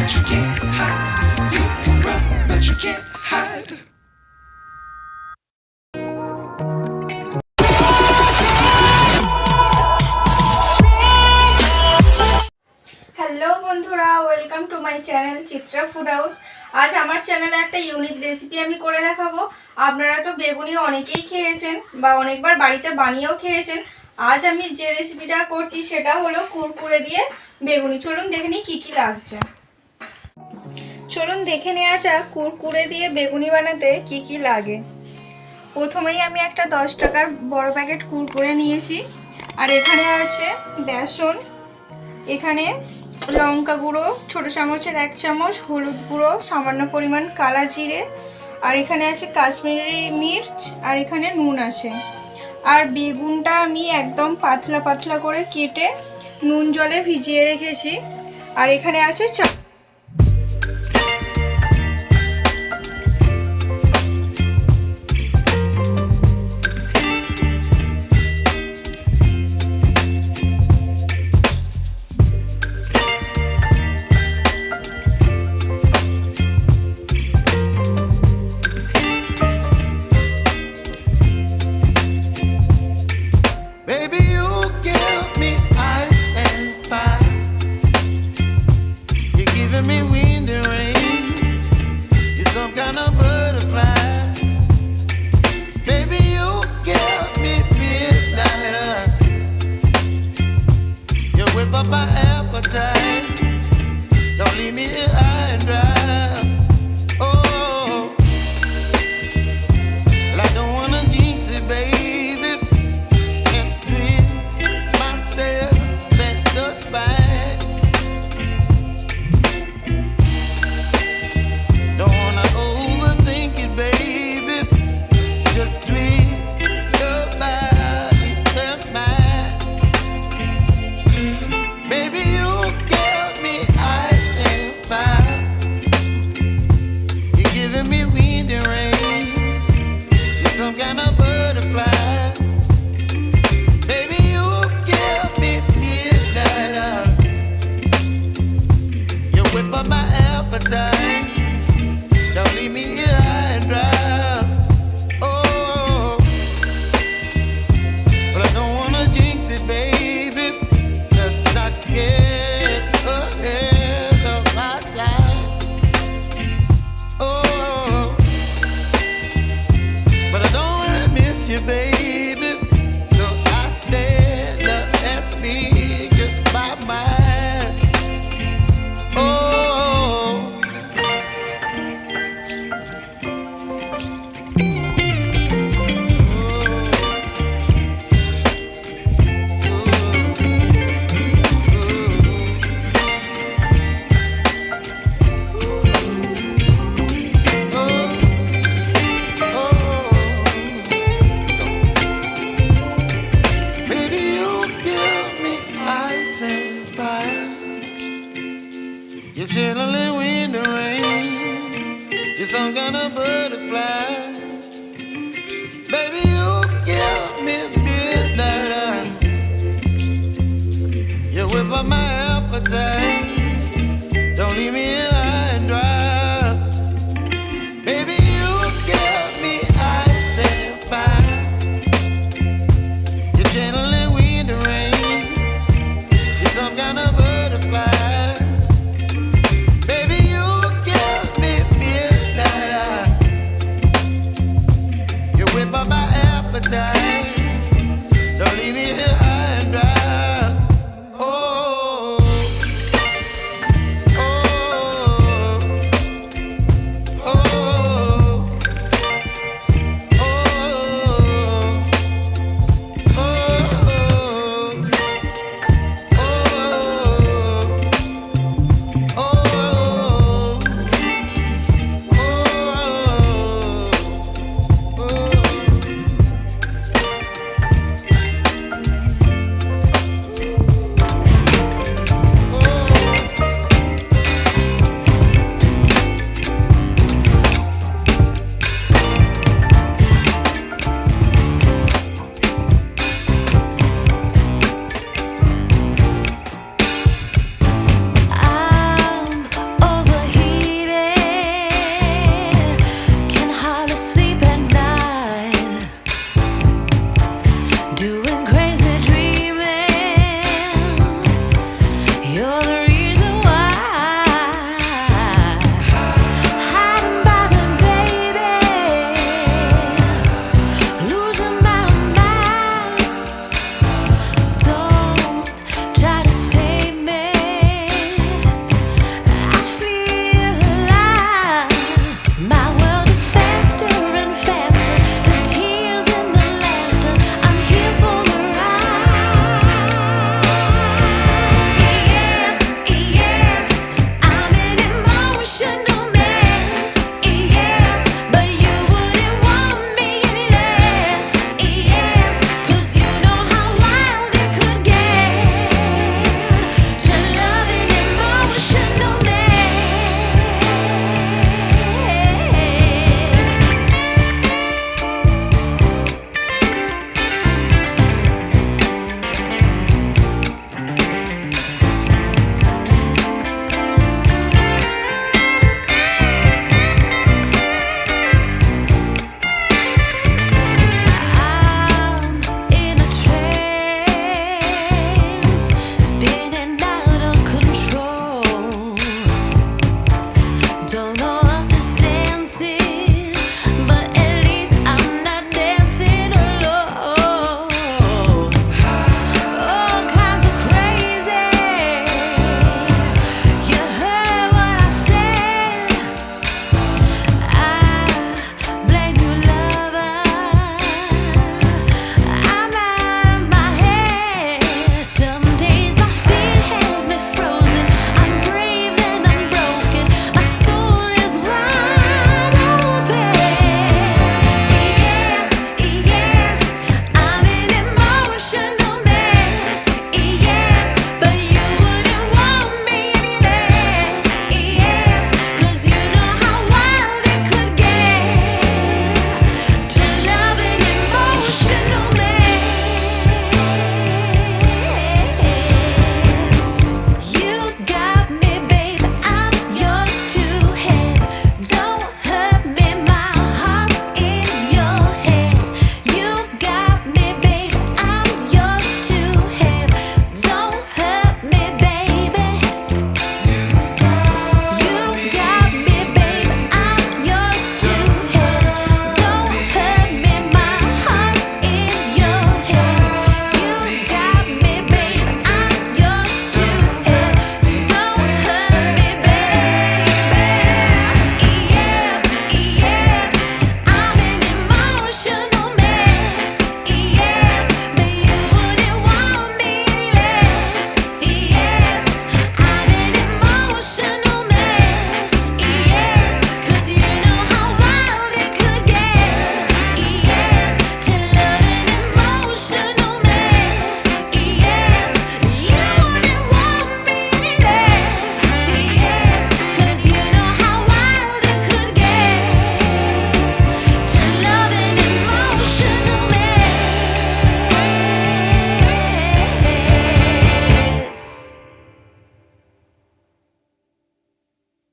but you can't hide. You can run, but you can't hide. Hello বন্ধুরা, welcome to my channel Chitra food house. আজ আমার চ্যানেলে একটা unique recipe আমি করে দেখাবো। আপনারা তো বেগুনি অনেকেই খেয়েছেন বা অনেকবার বাড়িতে বানিয়েও খেয়েছেন। আজ আমি যে রেসিপিটা করছি সেটা হলো কুরকুরে দিয়ে বেগুনি। চলুন দেখে নিই কী কী লাগছে। চলুন দেখে নেওয়া যাক কুরকুরে দিয়ে বেগুনি বানাতে কি কি লাগে। প্রথমেই আমি একটা 10 টাকার বড় প্যাকেট কুরকুরে নিয়েছি। আর এখানে আছে বেসন, এখানে লঙ্কা গুঁড়ো ছোটো চামচের 1 চামচ, হলুদ গুঁড়ো সামান্য পরিমাণ, কালা জিরে, আর এখানে আছে কাশ্মীরি মির্চ, আর এখানে নুন আছে। আর বেগুনটা আমি একদম পাতলা পাতলা করে কেটে নুন জলে ভিজিয়ে রেখেছি। আর এখানে আছে my appetite. Don't leave me here high and dry. Oh, well, I don't wanna jinx it, baby, and twist myself at the spine. Don't wanna overthink it, baby. It's just twist your body and mine. Baby, you give me ice and fire. You're giving me wind and rain. You're some kind of butterfly. Baby, you give me midnight. You whip up my appetite. Don't leave me here high and dry. Oh, but I don't wanna jinx it, baby. Not get ahead of my time. Oh, but I don't wanna miss you, baby. So I stand up and speak my mind. Oh. You're chilling wind and rain. You're some kind of butterfly. Baby, you give me midnight. You whip up my appetite.